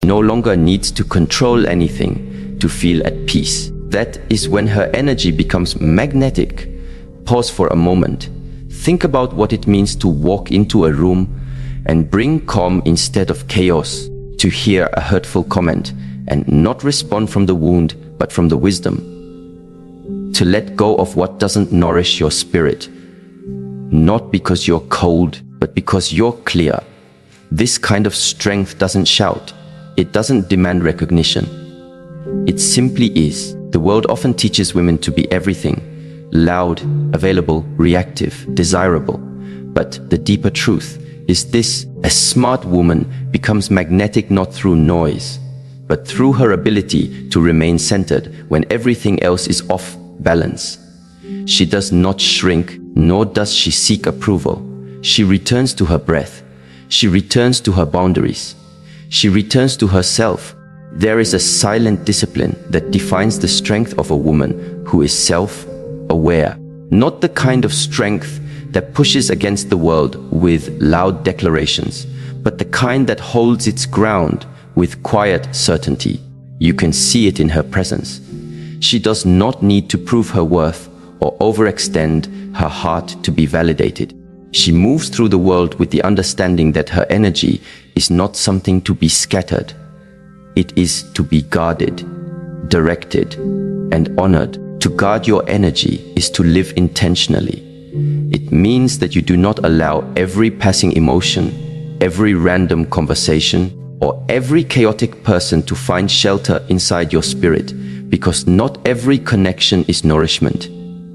no longer needs to control anything to feel at peace. That is when her energy becomes magnetic. Pause for a moment. Think about what it means to walk into a room and bring calm instead of chaos, to hear a hurtful comment and not respond from the wound but from the wisdom, to let go of what doesn't nourish your spirit, not because you're cold but because you're clear. This kind of strength doesn't shout. It doesn't demand recognition. It simply is. The world often teaches women to be everything: loud, available, reactive, desirable. But the deeper truth is this: a smart woman becomes magnetic not through noise, but through her ability to remain centered when everything else is off balance. She does not shrink, nor does she seek approval. She returns to her breath. She returns to her boundaries. She returns to herself. There is a silent discipline that defines the strength of a woman who is self-aware. Not the kind of strength that pushes against the world with loud declarations, but the kind that holds its ground with quiet certainty. You can see it in her presence. She does not need to prove her worth or overextend her heart to be validated. She moves through the world with the understanding that her energy is not something to be scattered. It is to be guarded, directed, and honored. To guard your energy is to live intentionally. It means that you do not allow every passing emotion, every random conversation, or every chaotic person to find shelter inside your spirit, because not every connection is nourishment.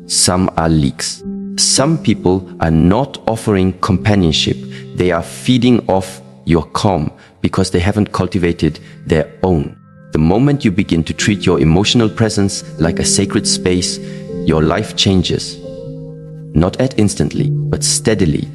Some are leaks. Some people are not offering companionship. They are feeding off your calm because they haven't cultivated their own. The moment you begin to treat your emotional presence like a sacred space, your life changes. Not at instantly, but steadily,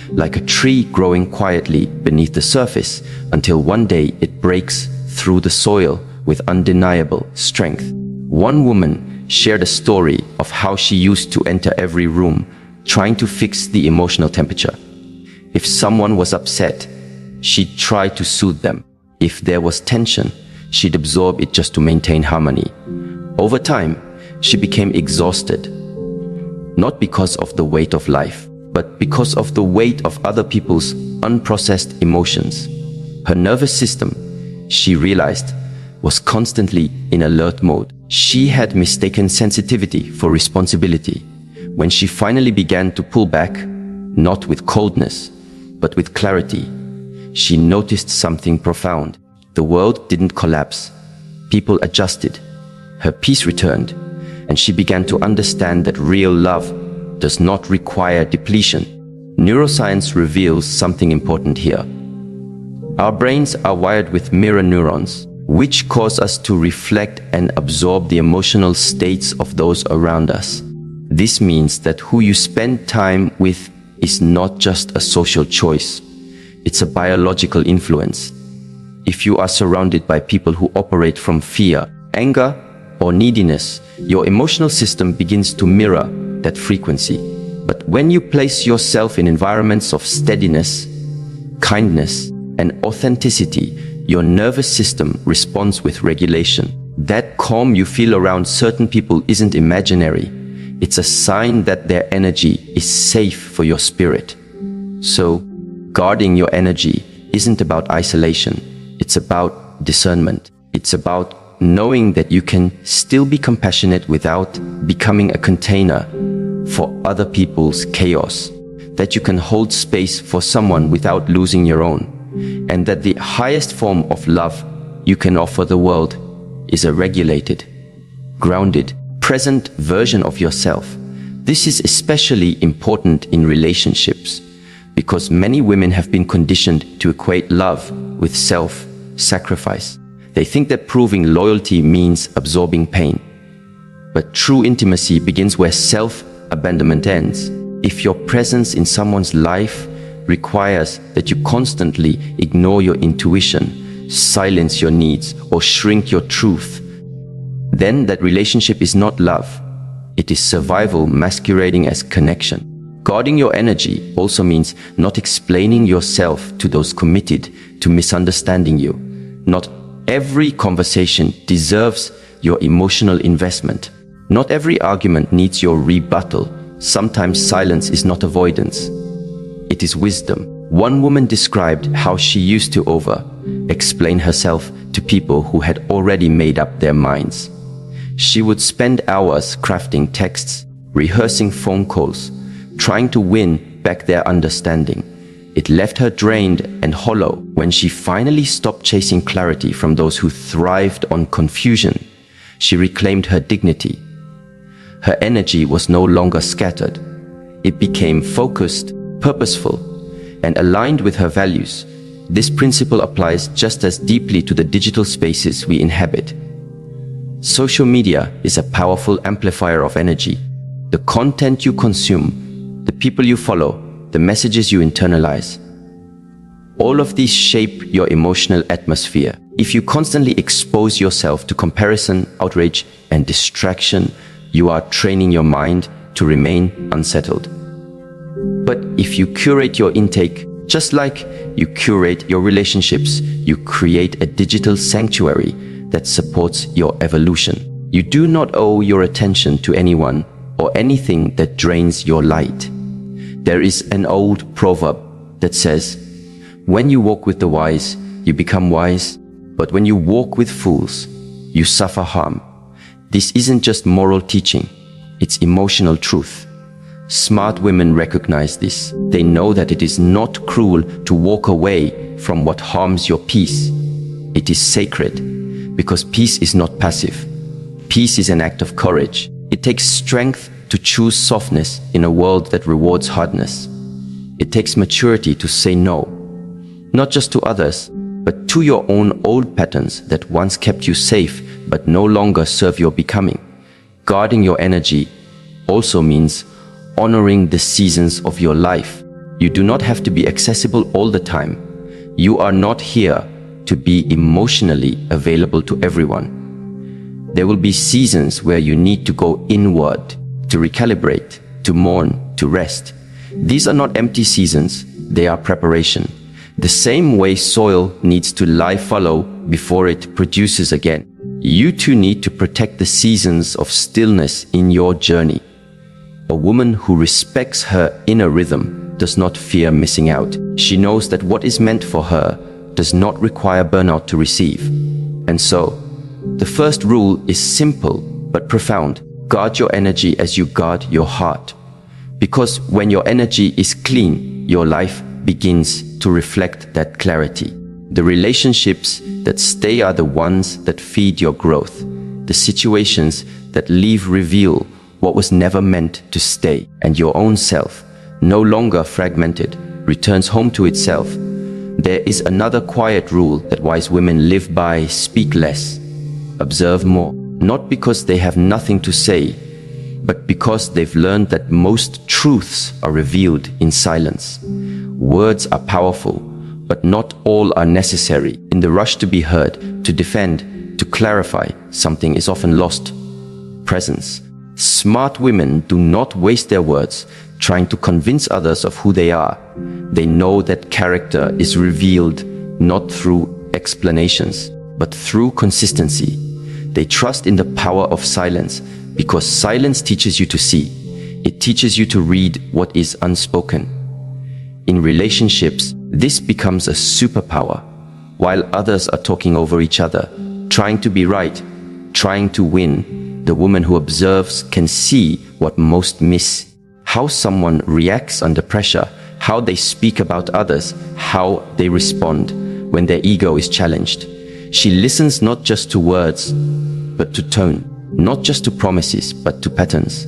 like a tree growing quietly beneath the surface until one day it breaks through the soil with undeniable strength. One woman shared a story of how she used to enter every room trying to fix the emotional temperature. If someone was upset, she'd try to soothe them. If there was tension, she'd absorb it just to maintain harmony. Over time, she became exhausted, not because of the weight of life, but because of the weight of other people's unprocessed emotions. Her nervous system, she realized, was constantly in alert mode. She had mistaken sensitivity for responsibility. When she finally began to pull back, not with coldness, but with clarity, she noticed something profound. The world didn't collapse. People adjusted. Her peace returned, and she began to understand that real love does not require depletion. Neuroscience reveals something important here. Our brains are wired with mirror neurons, which cause us to reflect and absorb the emotional states of those around us. This means that who you spend time with is not just a social choice. It's a biological influence. If you are surrounded by people who operate from fear, anger, or neediness, your emotional system begins to mirror that frequency. But when you place yourself in environments of steadiness, kindness, and authenticity, your nervous system responds with regulation. That calm you feel around certain people isn't imaginary. It's a sign that their energy is safe for your spirit. So, guarding your energy isn't about isolation. It's about discernment. It's about knowing that you can still be compassionate without becoming a container for other people's chaos. That you can hold space for someone without losing your own. And that the highest form of love you can offer the world is a regulated, grounded, present version of yourself. This is especially important in relationships because many women have been conditioned to equate love with self-sacrifice. They think that proving loyalty means absorbing pain. But true intimacy begins where self-abandonment ends. If your presence in someone's life requires that you constantly ignore your intuition, silence your needs, or shrink your truth, then that relationship is not love. It is survival masquerading as connection. Guarding your energy also means not explaining yourself to those committed to misunderstanding you, not Every conversation deserves your emotional investment. Not every argument needs your rebuttal. Sometimes silence is not avoidance. It is wisdom. One woman described how she used to explain herself to people who had already made up their minds. She would spend hours crafting texts, rehearsing phone calls, trying to win back their understanding. It left her drained and hollow. When she finally stopped chasing clarity from those who thrived on confusion, she reclaimed her dignity. Her energy was no longer scattered. It became focused, purposeful, and aligned with her values. This principle applies just as deeply to the digital spaces we inhabit. Social media is a powerful amplifier of energy. The content you consume, the people you follow, the messages you internalize, all of these shape your emotional atmosphere. If you constantly expose yourself to comparison, outrage, and distraction, you are training your mind to remain unsettled. But if you curate your intake, just like you curate your relationships, you create a digital sanctuary that supports your evolution. You do not owe your attention to anyone or anything that drains your light. There is an old proverb that says, when you walk with the wise, you become wise, but when you walk with fools, you suffer harm. This isn't just moral teaching, it's emotional truth. Smart women recognize this. They know that it is not cruel to walk away from what harms your peace. It is sacred, because peace is not passive. Peace is an act of courage. It takes strength to choose softness in a world that rewards hardness. It takes maturity to say no, not just to others, but to your own old patterns that once kept you safe but no longer serve your becoming. Guarding your energy also means honoring the seasons of your life. You do not have to be accessible all the time. You are not here to be emotionally available to everyone. There will be seasons where you need to go inward, to recalibrate, to mourn, to rest. These are not empty seasons, they are preparation. The same way soil needs to lie fallow before it produces again. You too need to protect the seasons of stillness in your journey. A woman who respects her inner rhythm does not fear missing out. She knows that what is meant for her does not require burnout to receive. And so, the first rule is simple but profound. Guard your energy as you guard your heart. Because when your energy is clean, your life begins to reflect that clarity. The relationships that stay are the ones that feed your growth. The situations that leave reveal what was never meant to stay. And your own self, no longer fragmented, returns home to itself. There is another quiet rule that wise women live by: speak less, observe more. Not because they have nothing to say, but because they've learned that most truths are revealed in silence. Words are powerful, but not all are necessary. In the rush to be heard, to defend, to clarify, something is often lost: presence. Smart women do not waste their words trying to convince others of who they are. They know that character is revealed not through explanations, but through consistency. They trust in the power of silence, because silence teaches you to see. It teaches you to read what is unspoken. In relationships, this becomes a superpower. While others are talking over each other, trying to be right, trying to win, the woman who observes can see what most miss: how someone reacts under pressure, how they speak about others, how they respond when their ego is challenged. She listens not just to words, but to tone, not just to promises, but to patterns.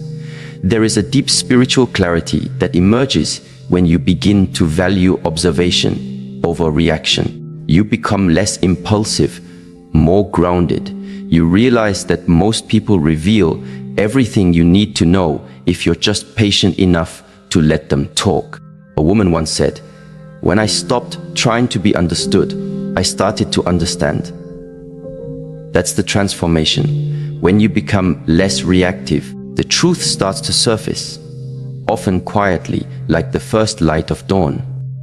There is a deep spiritual clarity that emerges when you begin to value observation over reaction. You become less impulsive, more grounded. You realize that most people reveal everything you need to know if you're just patient enough to let them talk. A woman once said, "When I stopped trying to be understood, I started to understand." That's the transformation. When you become less reactive, the truth starts to surface, often quietly, like the first light of dawn.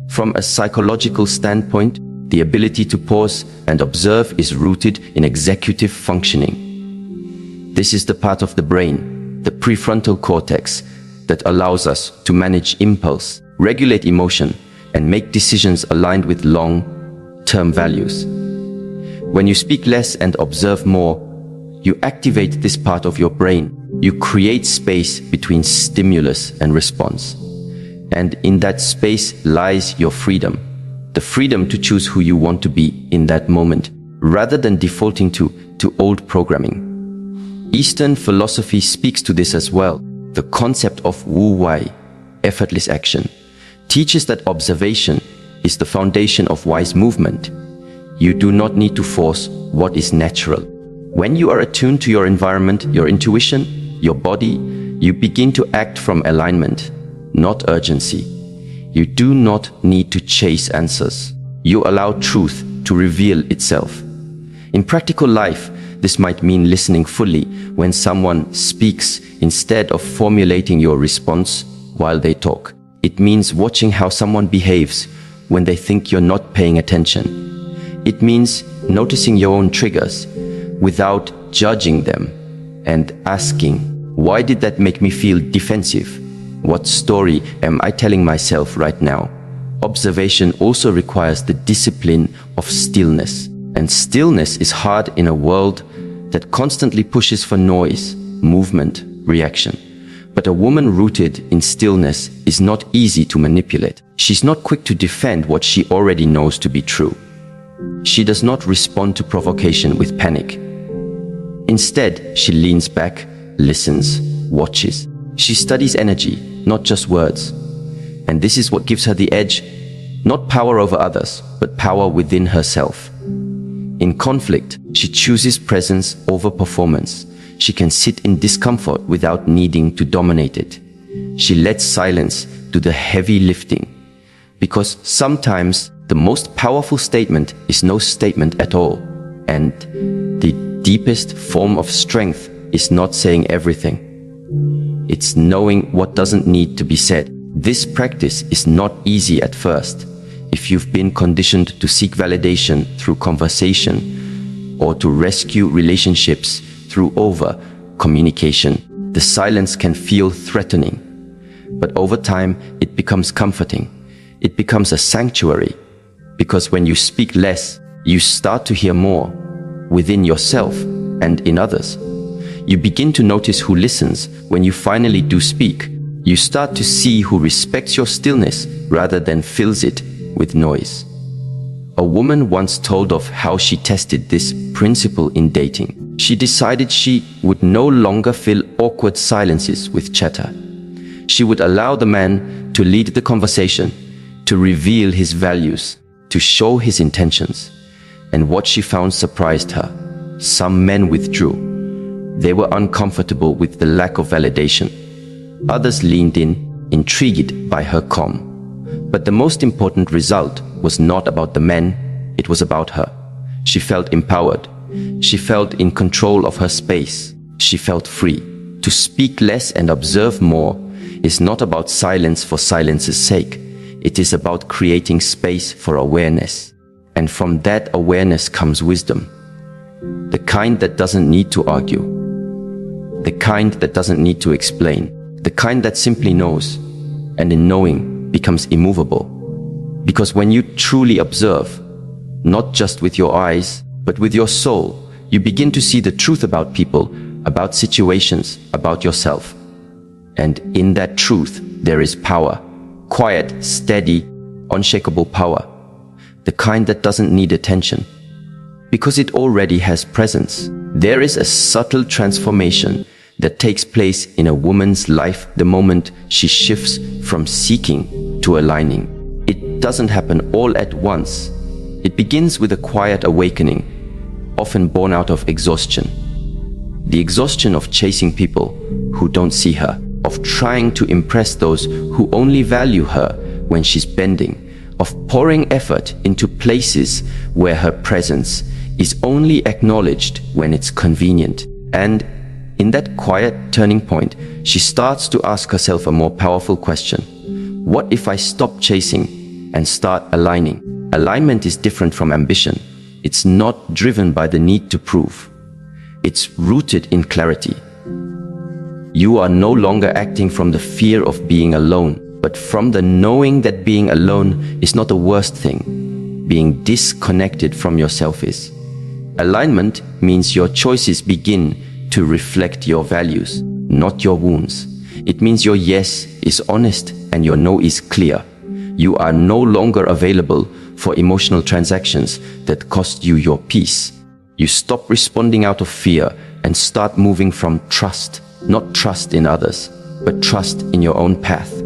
From a psychological standpoint, The ability to pause and observe is rooted in executive functioning. This is the part of the brain, the prefrontal cortex, that allows us to manage impulse, regulate emotion, and make decisions aligned with long-term values. When you speak less and observe more, you activate this part of your brain. You create space between stimulus and response. And in that space lies your freedom. The freedom to choose who you want to be in that moment, rather than defaulting to old programming. Eastern philosophy speaks to this as well. The concept of wu-wei, effortless action, teaches that observation is the foundation of wise movement. You do not need to force what is natural. When you are attuned to your environment, your intuition, your body, you begin to act from alignment, not urgency. You do not need to chase answers. You allow truth to reveal itself. In practical life, this might mean listening fully when someone speaks instead of formulating your response while they talk. It means watching how someone behaves when they think you're not paying attention. It means noticing your own triggers without judging them and asking, why did that make me feel defensive? What story am I telling myself right now? Observation also requires the discipline of stillness. And stillness is hard in a world that constantly pushes for noise, movement, reaction. But a woman rooted in stillness is not easy to manipulate. She's not quick to defend what she already knows to be true. She does not respond to provocation with panic. Instead, she leans back, listens, watches. She studies energy, not just words. And this is what gives her the edge, not power over others, but power within herself. In conflict, she chooses presence over performance. She can sit in discomfort without needing to dominate it. She lets silence do the heavy lifting. Because sometimes the most powerful statement is no statement at all. And the deepest form of strength is not saying everything. It's knowing what doesn't need to be said. This practice is not easy at first. If you've been conditioned to seek validation through conversation or to rescue relationships through over-communication, the silence can feel threatening. But over time, it becomes comforting. It becomes a sanctuary. Because when you speak less, you start to hear more within yourself and in others. You begin to notice who listens when you finally do speak. You start to see who respects your stillness rather than fills it with noise. A woman once told of how she tested this principle in dating. She decided she would no longer fill awkward silences with chatter. She would allow the man to lead the conversation, to reveal his values, to show his intentions. And what she found surprised her. Some men withdrew. They were uncomfortable with the lack of validation. Others leaned in, intrigued by her calm. But the most important result was not about the men, it was about her. She felt empowered. She felt in control of her space. She felt free. To speak less and observe more is not about silence for silence's sake. It is about creating space for awareness. And from that awareness comes wisdom. The kind that doesn't need to argue. The kind that doesn't need to explain. The kind that simply knows. And in knowing becomes immovable. Because when you truly observe, not just with your eyes, but with your soul, you begin to see the truth about people, about situations, about yourself. And in that truth, there is power. Quiet, steady, unshakable power. The kind that doesn't need attention. Because it already has presence. There is a subtle transformation that takes place in a woman's life the moment she shifts from seeking to aligning. It doesn't happen all at once. It begins with a quiet awakening, often born out of exhaustion. The exhaustion of chasing people who don't see her, of trying to impress those who only value her when she's bending, of pouring effort into places where her presence is only acknowledged when it's convenient. And in that quiet turning point, she starts to ask herself a more powerful question. What if I stop chasing and start aligning? Alignment is different from ambition. It's not driven by the need to prove. It's rooted in clarity. You are no longer acting from the fear of being alone, but from the knowing that being alone is not the worst thing. Being disconnected from yourself is. Alignment means your choices begin to reflect your values, not your wounds. It means your yes is honest and your no is clear. You are no longer available for emotional transactions that cost you your peace. You stop responding out of fear and start moving from trust, not trust in others, but trust in your own path.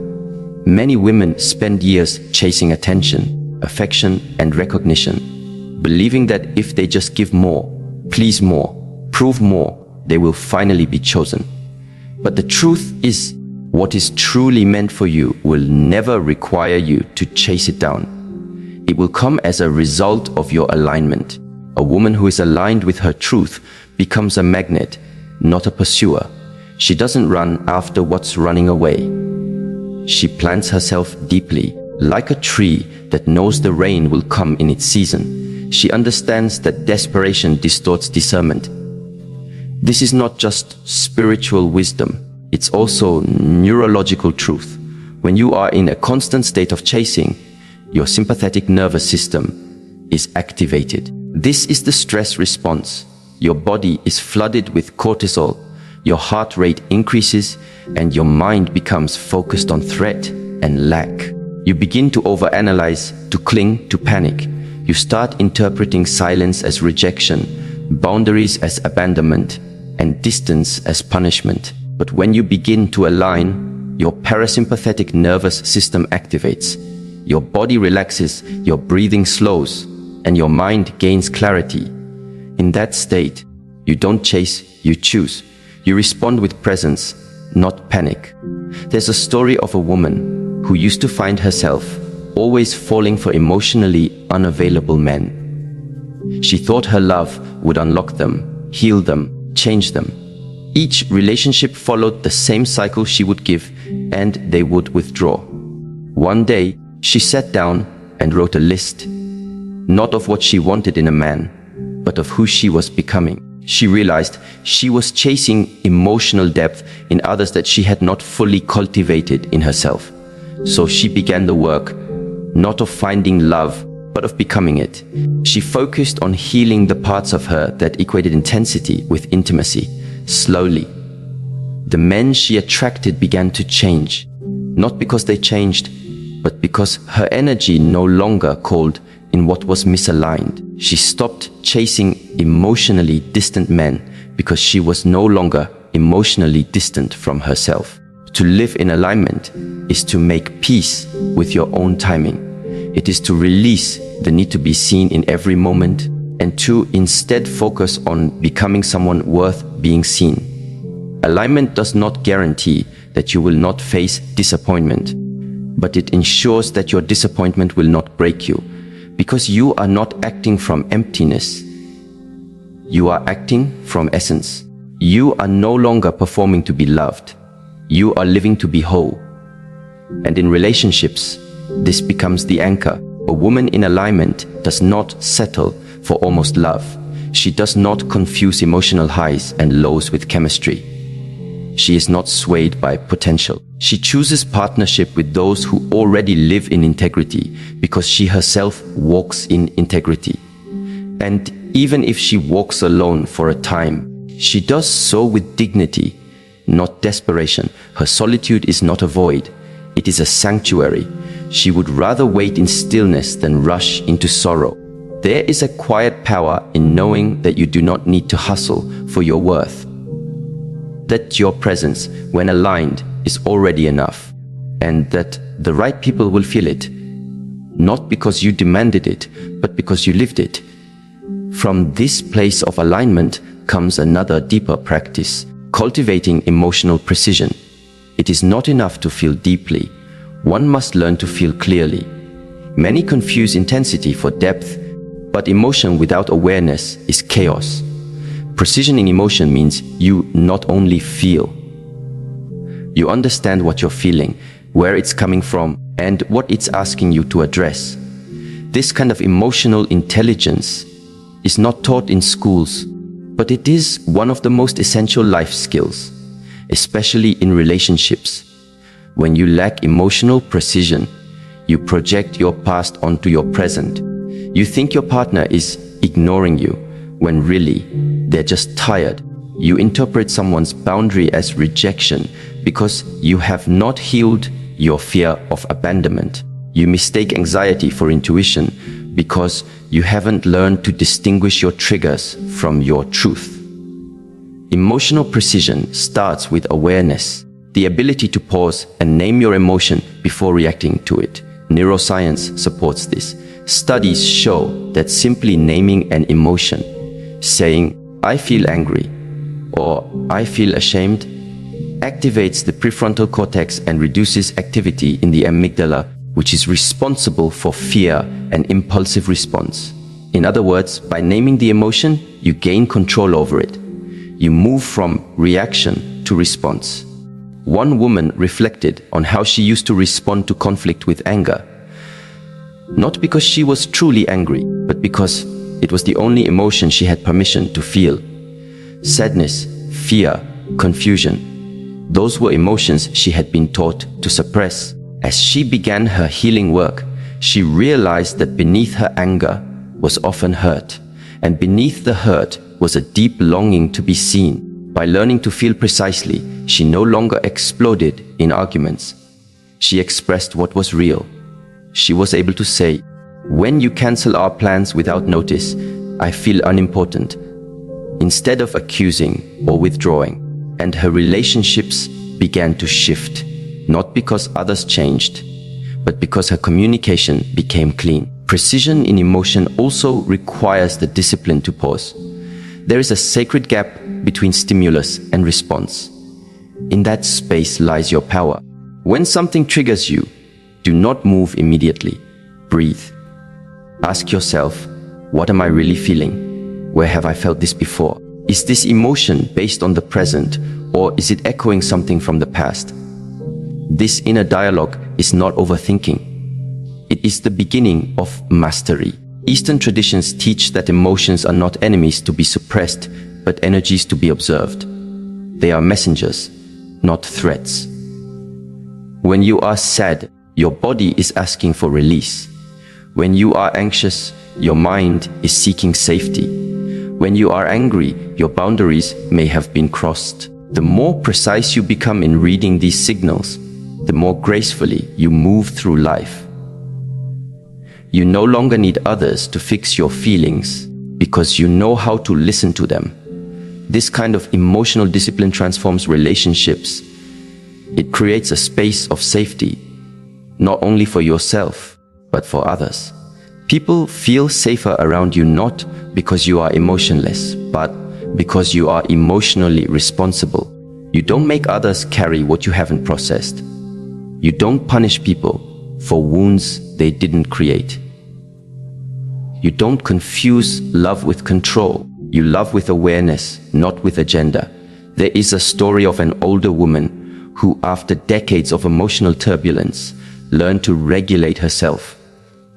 Many women spend years chasing attention, affection, and recognition, believing that if they just give more, please more, prove more, they will finally be chosen. But the truth is, what is truly meant for you will never require you to chase it down. It will come as a result of your alignment. A woman who is aligned with her truth becomes a magnet, not a pursuer. She doesn't run after what's running away. She plants herself deeply, like a tree that knows the rain will come in its season. She understands that desperation distorts discernment. This is not just spiritual wisdom, it's also neurological truth. When you are in a constant state of chasing, your sympathetic nervous system is activated. This is the stress response. Your body is flooded with cortisol, your heart rate increases, and your mind becomes focused on threat and lack. You begin to overanalyze, to cling, to panic. You start interpreting silence as rejection, boundaries as abandonment, and distance as punishment. But when you begin to align, your parasympathetic nervous system activates. Your body relaxes, your breathing slows, and your mind gains clarity. In that state, you don't chase, you choose. You respond with presence, not panic. There's a story of a woman who used to find herself always falling for emotionally unavailable men. She thought her love would unlock them, heal them, change them. Each relationship followed the same cycle. She would give, and they would withdraw. One day, she sat down and wrote a list, not of what she wanted in a man, but of who she was becoming. She realized she was chasing emotional depth in others that she had not fully cultivated in herself. So she began the work, not of finding love, but of becoming it. She focused on healing the parts of her that equated intensity with intimacy. Slowly, the men she attracted began to change, not because they changed, but because her energy no longer called in what was misaligned. She stopped chasing emotionally distant men because she was no longer emotionally distant from herself. To live in alignment is to make peace with your own timing. It is to release the need to be seen in every moment and to instead focus on becoming someone worth being seen. Alignment does not guarantee that you will not face disappointment, but it ensures that your disappointment will not break you, because you are not acting from emptiness. You are acting from essence. You are no longer performing to be loved. You are living to be whole. And in relationships, this becomes the anchor. A woman in alignment does not settle for almost love. She does not confuse emotional highs and lows with chemistry. She is not swayed by potential. She chooses partnership with those who already live in integrity because she herself walks in integrity. And even if she walks alone for a time, she does so with dignity, not desperation. Her solitude is not a void. It is a sanctuary. She would rather wait in stillness than rush into sorrow. There is a quiet power in knowing that you do not need to hustle for your worth. That your presence, when aligned, is already enough, and that the right people will feel it, not because you demanded it, but because you lived it. From this place of alignment comes another deeper practice, cultivating emotional precision. It is not enough to feel deeply. One must learn to feel clearly. Many confuse intensity for depth, but emotion without awareness is chaos. Precision in emotion means you not only feel, you understand what you're feeling, where it's coming from, and what it's asking you to address. This kind of emotional intelligence is not taught in schools, but it is one of the most essential life skills, especially in relationships. When you lack emotional precision, you project your past onto your present. You think your partner is ignoring you, when really, they're just tired. You interpret someone's boundary as rejection because you have not healed your fear of abandonment. You mistake anxiety for intuition because you haven't learned to distinguish your triggers from your truth. Emotional precision starts with awareness, the ability to pause and name your emotion before reacting to it. Neuroscience supports this. Studies show that simply naming an emotion, saying, "I feel angry," or "I feel ashamed," activates the prefrontal cortex and reduces activity in the amygdala, which is responsible for fear and impulsive response. In other words, by naming the emotion, you gain control over it. You move from reaction to response. One woman reflected on how she used to respond to conflict with anger. Not because she was truly angry, but because it was the only emotion she had permission to feel. Sadness, fear, confusion. Those were emotions she had been taught to suppress. As she began her healing work, she realized that beneath her anger was often hurt, and beneath the hurt was a deep longing to be seen. By learning to feel precisely, she no longer exploded in arguments. She expressed what was real. She was able to say, "When you cancel our plans without notice, I feel unimportant," instead of accusing or withdrawing. And her relationships began to shift, not because others changed, but because her communication became clean. Precision in emotion also requires the discipline to pause. There is a sacred gap between stimulus and response. In that space lies your power. When something triggers you, do not move immediately. Breathe. Ask yourself, what am I really feeling? Where have I felt this before? Is this emotion based on the present, or is it echoing something from the past? This inner dialogue is not overthinking. It is the beginning of mastery. Eastern traditions teach that emotions are not enemies to be suppressed, but energies to be observed. They are messengers, not threats. When you are sad, your body is asking for release. When you are anxious, your mind is seeking safety. When you are angry, your boundaries may have been crossed. The more precise you become in reading these signals, the more gracefully you move through life. You no longer need others to fix your feelings because you know how to listen to them. This kind of emotional discipline transforms relationships. It creates a space of safety, not only for yourself, but for others. People feel safer around you not because you are emotionless, but because you are emotionally responsible. You don't make others carry what you haven't processed. You don't punish people for wounds they didn't create. You don't confuse love with control. You love with awareness, not with agenda. There is a story of an older woman who, after decades of emotional turbulence, learned to regulate herself.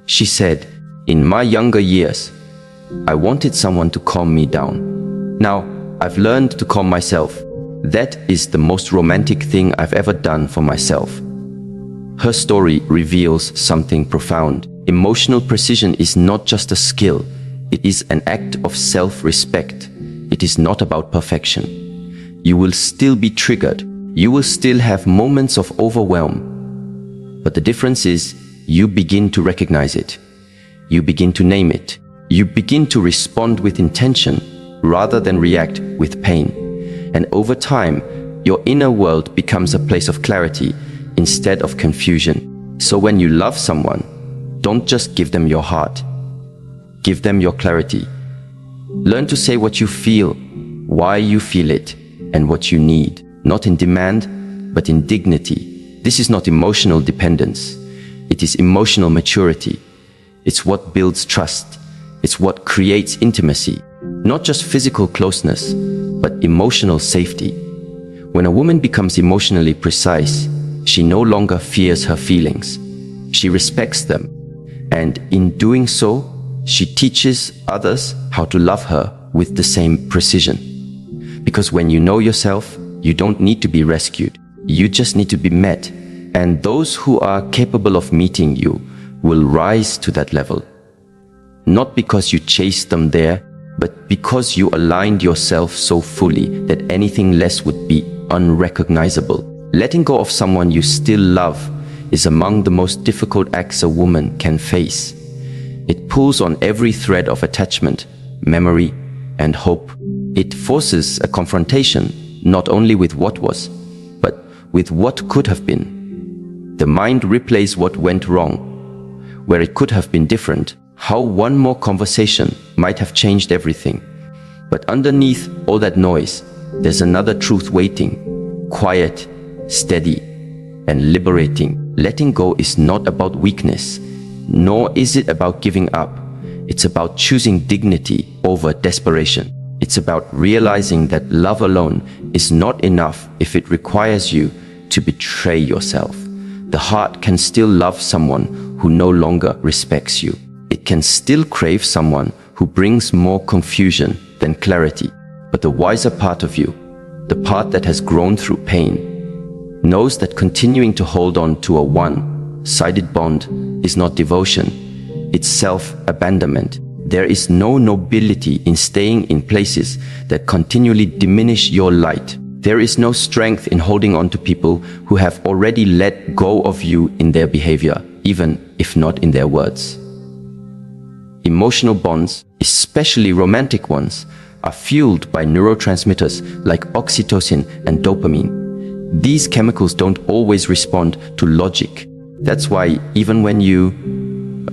She said, "In my younger years, I wanted someone to calm me down. Now, I've learned to calm myself. That is the most romantic thing I've ever done for myself." Her story reveals something profound. Emotional precision is not just a skill. It is an act of self-respect. It is not about perfection. You will still be triggered. You will still have moments of overwhelm. But the difference is, you begin to recognize it. You begin to name it. You begin to respond with intention rather than react with pain. And over time, your inner world becomes a place of clarity instead of confusion. So when you love someone, don't just give them your heart. Give them your clarity. Learn to say what you feel, why you feel it, and what you need. Not in demand, but in dignity. This is not emotional dependence. It is emotional maturity. It's what builds trust. It's what creates intimacy. Not just physical closeness, but emotional safety. When a woman becomes emotionally precise, she no longer fears her feelings. She respects them. And in doing so, she teaches others how to love her with the same precision. Because when you know yourself, you don't need to be rescued. You just need to be met. And those who are capable of meeting you will rise to that level. Not because you chased them there, but because you aligned yourself so fully that anything less would be unrecognizable. Letting go of someone you still love is among the most difficult acts a woman can face. It pulls on every thread of attachment, memory, and hope. It forces a confrontation, not only with what was, but with what could have been. The mind replays what went wrong, where it could have been different, how one more conversation might have changed everything. But underneath all that noise, there's another truth waiting, quiet, steady, and liberating. Letting go is not about weakness, nor is it about giving up. It's about choosing dignity over desperation. It's about realizing that love alone is not enough if it requires you to betray yourself. The heart can still love someone who no longer respects you. It can still crave someone who brings more confusion than clarity. But the wiser part of you, the part that has grown through pain, knows that continuing to hold on to a one-sided bond is not devotion, it's self-abandonment. There is no nobility in staying in places that continually diminish your light. There is no strength in holding on to people who have already let go of you in their behavior, even if not in their words. Emotional bonds, especially romantic ones, are fueled by neurotransmitters like oxytocin and dopamine. These chemicals don't always respond to logic. That's why even when you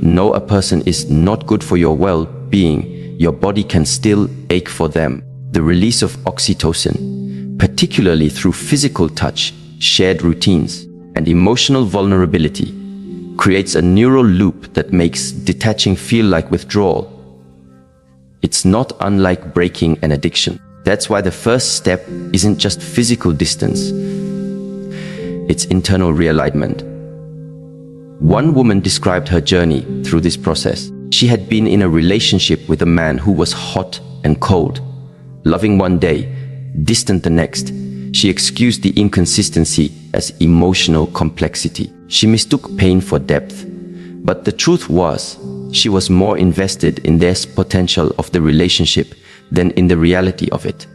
know a person is not good for your well-being, your body can still ache for them. The release of oxytocin, particularly through physical touch, shared routines, and emotional vulnerability, creates a neural loop that makes detaching feel like withdrawal. It's not unlike breaking an addiction. That's why the first step isn't just physical distance, it's internal realignment. One woman described her journey through this process. She had been in a relationship with a man who was hot and cold, loving one day, distant the next. She excused the inconsistency as emotional complexity. She mistook pain for depth. But the truth was, she was more invested in the potential of the relationship than in the reality of it.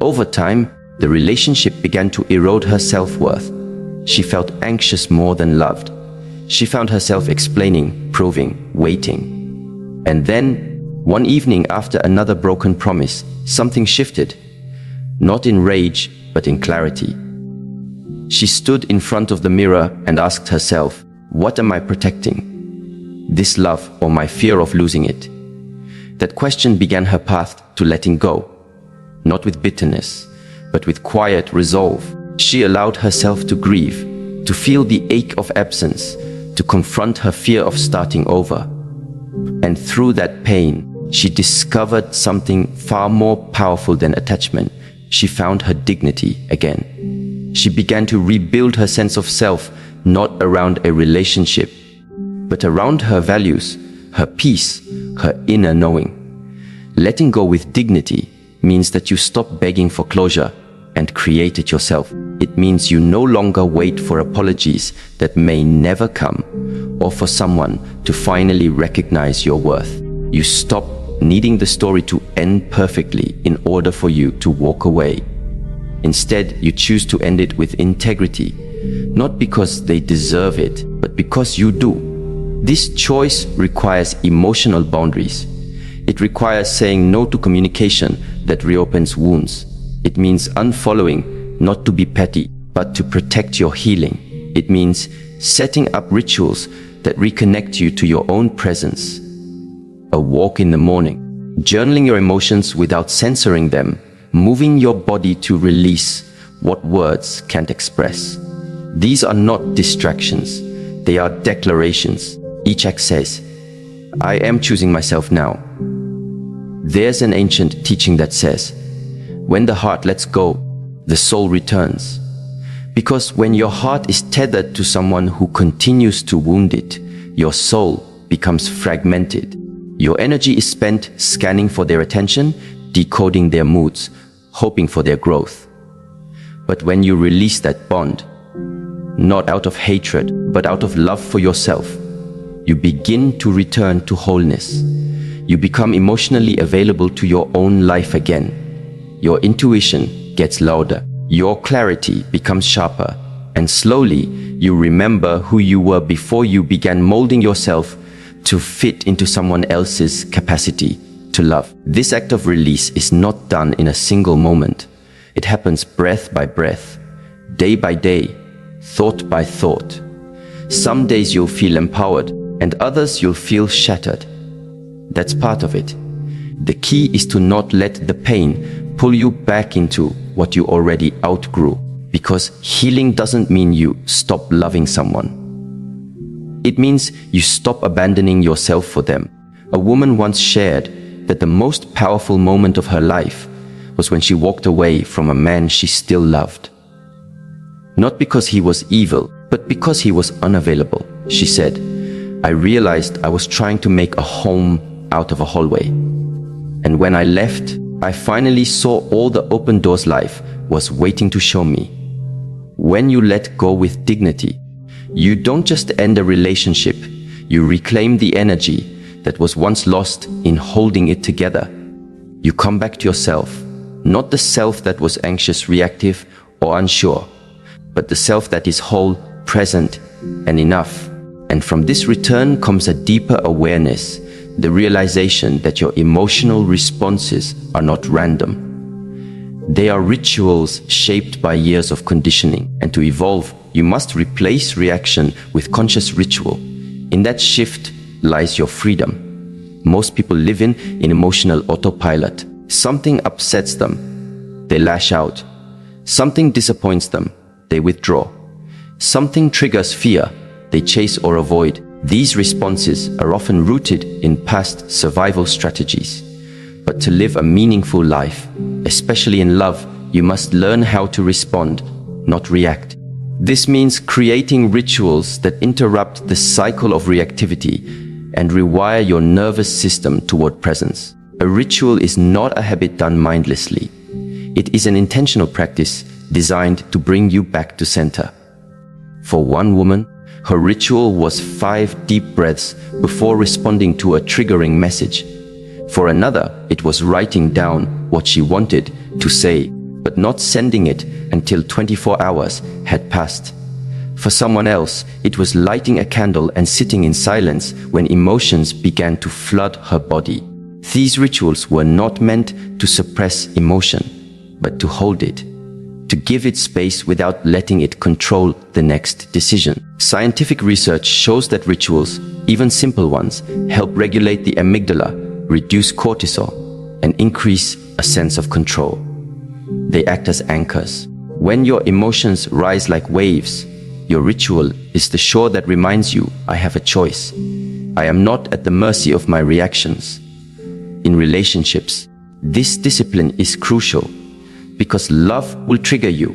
Over time, the relationship began to erode her self-worth. She felt anxious more than loved. She found herself explaining, proving, waiting. And then, one evening after another broken promise, something shifted. Not in rage, but in clarity. She stood in front of the mirror and asked herself, what am I protecting? This love or my fear of losing it? That question began her path to letting go. Not with bitterness, but with quiet resolve. She allowed herself to grieve, to feel the ache of absence, to confront her fear of starting over. And through that pain, she discovered something far more powerful than attachment. She found her dignity again. She began to rebuild her sense of self, not around a relationship, but around her values, her peace, her inner knowing. Letting go with dignity means that you stop begging for closure and create it yourself. It means you no longer wait for apologies that may never come, or for someone to finally recognize your worth. You stop needing the story to end perfectly in order for you to walk away. Instead, you choose to end it with integrity, not because they deserve it, but because you do. This choice requires emotional boundaries. It requires saying no to communication that reopens wounds. It means unfollowing, not to be petty, but to protect your healing. It means setting up rituals that reconnect you to your own presence. A walk in the morning, journaling your emotions without censoring them, moving your body to release what words can't express. These are not distractions, they are declarations. Each act says, I am choosing myself now. There's an ancient teaching that says, when the heart lets go, the soul returns. Because when your heart is tethered to someone who continues to wound it, your soul becomes fragmented. Your energy is spent scanning for their attention, decoding their moods, hoping for their growth. But when you release that bond, not out of hatred, but out of love for yourself, you begin to return to wholeness. You become emotionally available to your own life again. Your intuition gets louder, your clarity becomes sharper, and slowly you remember who you were before you began molding yourself to fit into someone else's capacity to love. This act of release is not done in a single moment. It happens breath by breath, day by day, thought by thought. Some days you'll feel empowered, and others you'll feel shattered. That's part of it. The key is to not let the pain pull you back into what you already outgrew, because healing doesn't mean you stop loving someone. It means you stop abandoning yourself for them. A woman once shared that the most powerful moment of her life was when she walked away from a man she still loved. Not because he was evil, but because he was unavailable. She said, "I realized I was trying to make a home out of a hallway. And when I left, I finally saw all the open doors life was waiting to show me." When you let go with dignity, you don't just end a relationship, you reclaim the energy that was once lost in holding it together. You come back to yourself, not the self that was anxious, reactive, or unsure, but the self that is whole, present, and enough. And from this return comes a deeper awareness, the realization that your emotional responses are not random. They are rituals shaped by years of conditioning, and to evolve, you must replace reaction with conscious ritual. In that shift lies your freedom. Most people live in emotional autopilot. Something upsets them, they lash out. Something disappoints them, they withdraw. Something triggers fear, they chase or avoid. These responses are often rooted in past survival strategies. But to live a meaningful life, especially in love, you must learn how to respond, not react. This means creating rituals that interrupt the cycle of reactivity and rewire your nervous system toward presence. A ritual is not a habit done mindlessly. It is an intentional practice designed to bring you back to center. For one woman, her ritual was 5 deep breaths before responding to a triggering message. For another, it was writing down what she wanted to say, but not sending it until 24 hours had passed. For someone else, it was lighting a candle and sitting in silence when emotions began to flood her body. These rituals were not meant to suppress emotion, but to hold it, to give it space without letting it control the next decision. Scientific research shows that rituals, even simple ones, help regulate the amygdala, reduce cortisol, and increase a sense of control. They act as anchors. When your emotions rise like waves, your ritual is the shore that reminds you, I have a choice. I am not at the mercy of my reactions. In relationships, this discipline is crucial because love will trigger you.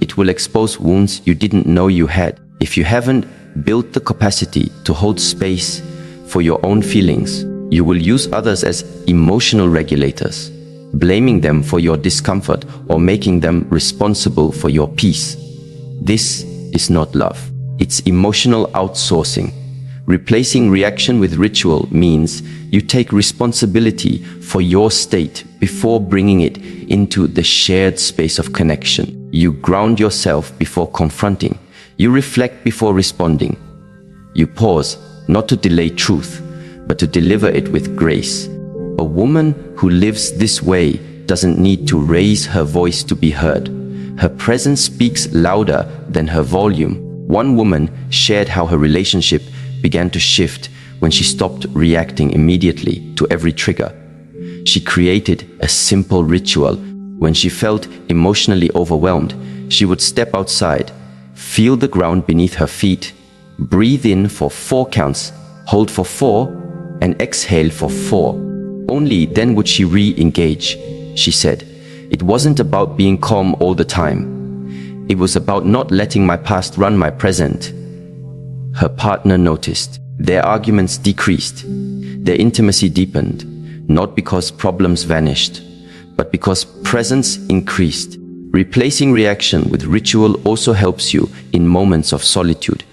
It will expose wounds you didn't know you had. If you haven't built the capacity to hold space for your own feelings, you will use others as emotional regulators, blaming them for your discomfort or making them responsible for your peace. This is not love. It's emotional outsourcing. Replacing reaction with ritual means you take responsibility for your state before bringing it into the shared space of connection. You ground yourself before confronting. You reflect before responding. You pause, not to delay truth, but to deliver it with grace. A woman who lives this way doesn't need to raise her voice to be heard. Her presence speaks louder than her volume. One woman shared how her relationship began to shift when she stopped reacting immediately to every trigger. She created a simple ritual. When she felt emotionally overwhelmed, she would step outside, feel the ground beneath her feet, breathe in for 4 counts, hold for 4, and exhale for 4. Only then would she re-engage. She said, "It wasn't about being calm all the time. It was about not letting my past run my present." Her partner noticed. Their arguments decreased. Their intimacy deepened, not because problems vanished, but because presence increased. Replacing reaction with ritual also helps you in moments of solitude.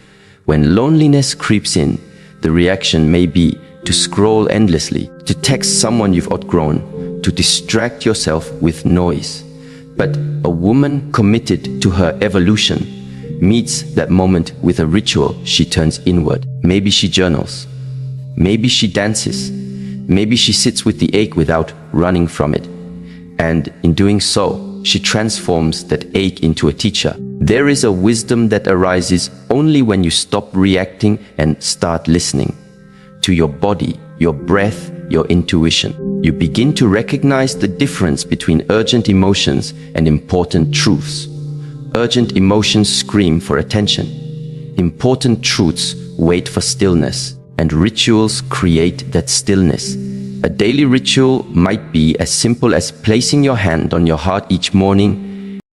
When loneliness creeps in, the reaction may be to scroll endlessly, to text someone you've outgrown, to distract yourself with noise. But a woman committed to her evolution meets that moment with a ritual. She turns inward. Maybe she journals. Maybe she dances. Maybe she sits with the ache without running from it. And in doing so, she transforms that ache into a teacher. There is a wisdom that arises only when you stop reacting and start listening to your body, your breath, your intuition. You begin to recognize the difference between urgent emotions and important truths. Urgent emotions scream for attention. Important truths wait for stillness, and rituals create that stillness. A daily ritual might be as simple as placing your hand on your heart each morning